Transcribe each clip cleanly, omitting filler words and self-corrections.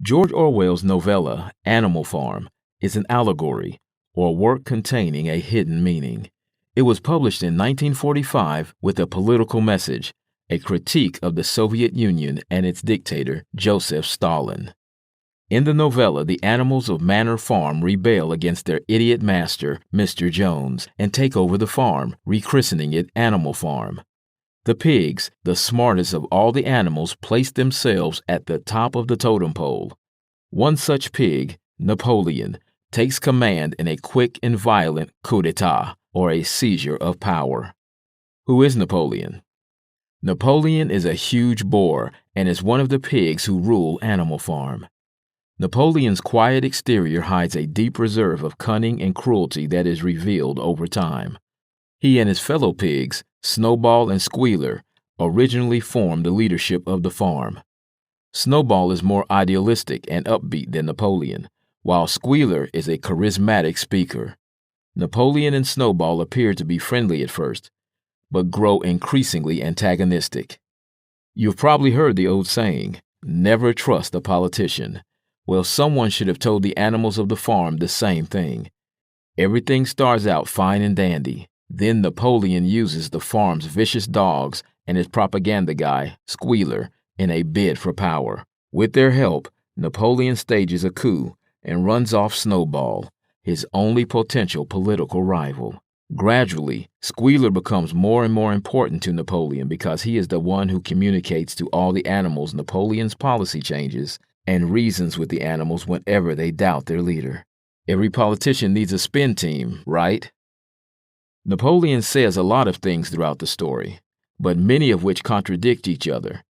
George Orwell's novella, Animal Farm, is an allegory, or work containing a hidden meaning. It was published in 1945 with a political message, a critique of the Soviet Union and its dictator, Joseph Stalin. In the novella, the animals of Manor Farm rebel against their idiot master, Mr. Jones, and take over the farm, rechristening it Animal Farm. The pigs, the smartest of all the animals, place themselves at the top of the totem pole. One such pig, Napoleon, takes command in a quick and violent coup d'etat, or a seizure of power. Who is Napoleon? Napoleon is a huge boar and is one of the pigs who rule Animal Farm. Napoleon's quiet exterior hides a deep reserve of cunning and cruelty that is revealed over time. He and his fellow pigs, Snowball and Squealer, originally formed the leadership of the farm. Snowball is more idealistic and upbeat than Napoleon, while Squealer is a charismatic speaker. Napoleon and Snowball appear to be friendly at first, but grow increasingly antagonistic. You've probably heard the old saying, never trust a politician. Well, someone should have told the animals of the farm the same thing. Everything starts out fine and dandy. Then Napoleon uses the farm's vicious dogs and his propaganda guy, Squealer, in a bid for power. With their help, Napoleon stages a coup and runs off Snowball, his only potential political rival. Gradually, Squealer becomes more and more important to Napoleon because he is the one who communicates to all the animals Napoleon's policy changes and reasons with the animals whenever they doubt their leader. Every politician needs a spin team, right? Napoleon says a lot of things throughout the story, but many of which contradict each other.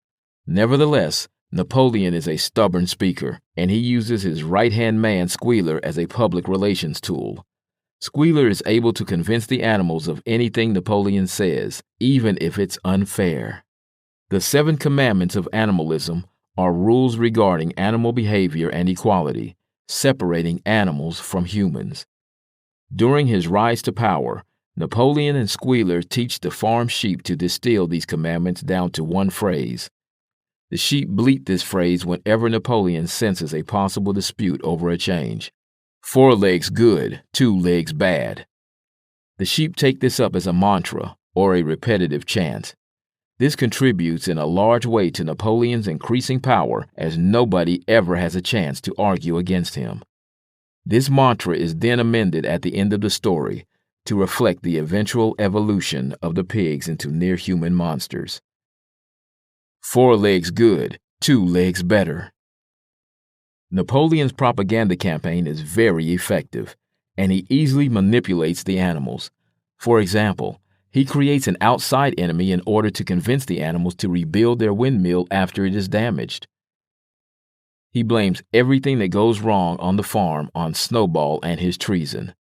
Nevertheless, Napoleon is a stubborn speaker, and he uses his right-hand man Squealer as a public relations tool. Squealer is able to convince the animals of anything Napoleon says, even if it's unfair. The 7 commandments of animalism are rules regarding animal behavior and equality, separating animals from humans. During his rise to power, Napoleon and Squealer teach the farm sheep to distill these commandments down to one phrase. The sheep bleat this phrase whenever Napoleon senses a possible dispute over a change. 4 legs good, 2 legs bad. The sheep take this up as a mantra or a repetitive chant. This contributes in a large way to Napoleon's increasing power, as nobody ever has a chance to argue against him. This mantra is then amended at the end of the story to reflect the eventual evolution of the pigs into near-human monsters. 4 legs good, 2 legs better. Napoleon's propaganda campaign is very effective, and he easily manipulates the animals. For example, he creates an outside enemy in order to convince the animals to rebuild their windmill after it is damaged. He blames everything that goes wrong on the farm on Snowball and his treason.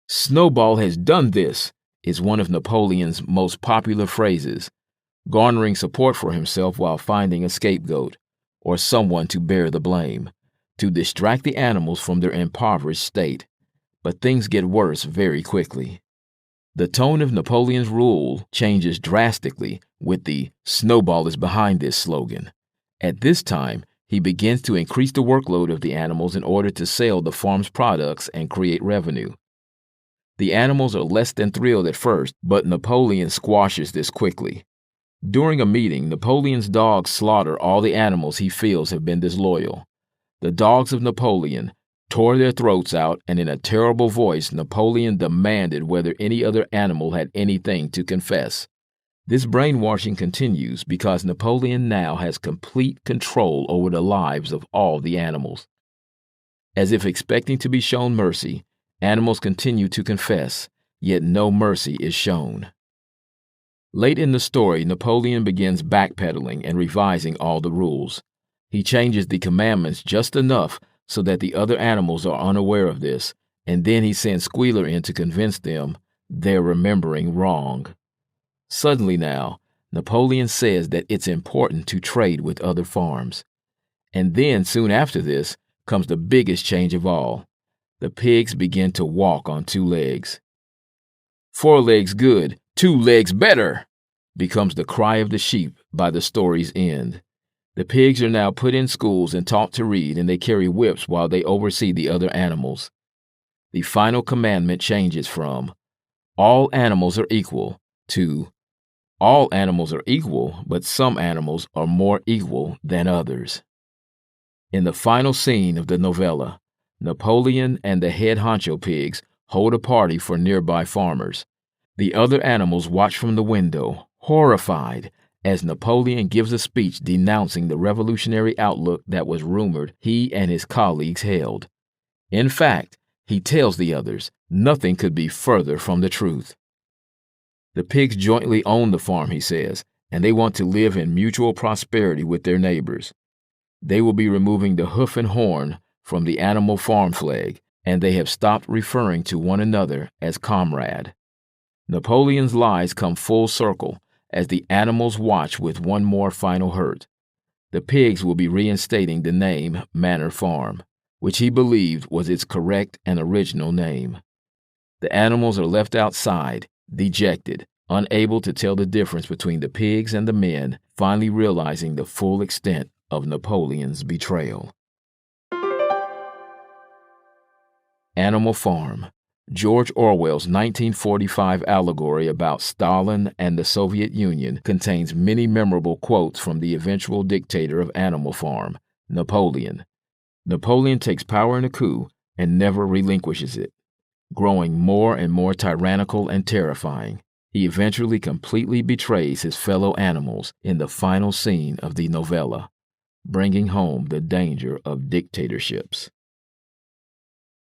"Snowball has done this" is one of Napoleon's most popular phrases, garnering support for himself while finding a scapegoat, or someone to bear the blame, to distract the animals from their impoverished state. But things get worse very quickly. The tone of Napoleon's rule changes drastically with the "Snowball is behind this" slogan. At this time, he begins to increase the workload of the animals in order to sell the farm's products and create revenue. The animals are less than thrilled at first, but Napoleon squashes this quickly. During a meeting, Napoleon's dogs slaughter all the animals he feels have been disloyal. The dogs of Napoleon tore their throats out, and in a terrible voice, Napoleon demanded whether any other animal had anything to confess. This brainwashing continues because Napoleon now has complete control over the lives of all the animals. As if expecting to be shown mercy, animals continue to confess, yet no mercy is shown. Late in the story, Napoleon begins backpedaling and revising all the rules. He changes the commandments just enough so that the other animals are unaware of this, and then he sends Squealer in to convince them they're remembering wrong. Suddenly now, Napoleon says that it's important to trade with other farms. And then, soon after this, comes the biggest change of all. The pigs begin to walk on 2 legs. 4 legs good, 2 legs better becomes the cry of the sheep by the story's end. The pigs are now put in schools and taught to read, and they carry whips while they oversee the other animals. The final commandment changes from all animals are equal to all animals are equal, but some animals are more equal than others. In the final scene of the novella, Napoleon and the head honcho pigs hold a party for nearby farmers. The other animals watch from the window, horrified, as Napoleon gives a speech denouncing the revolutionary outlook that was rumored he and his colleagues held. In fact, he tells the others nothing could be further from the truth. The pigs jointly own the farm, he says, and they want to live in mutual prosperity with their neighbors. They will be removing the hoof and horn from the animal farm flag, and they have stopped referring to one another as comrade. Napoleon's lies come full circle as the animals watch with one more final hurt. The pigs will be reinstating the name Manor Farm, which he believed was its correct and original name. The animals are left outside, dejected, unable to tell the difference between the pigs and the men, finally realizing the full extent of Napoleon's betrayal. Animal Farm. George Orwell's 1945 allegory about Stalin and the Soviet Union contains many memorable quotes from the eventual dictator of Animal Farm, Napoleon. Napoleon takes power in a coup and never relinquishes it. Growing more and more tyrannical and terrifying, he eventually completely betrays his fellow animals in the final scene of the novella, bringing home the danger of dictatorships.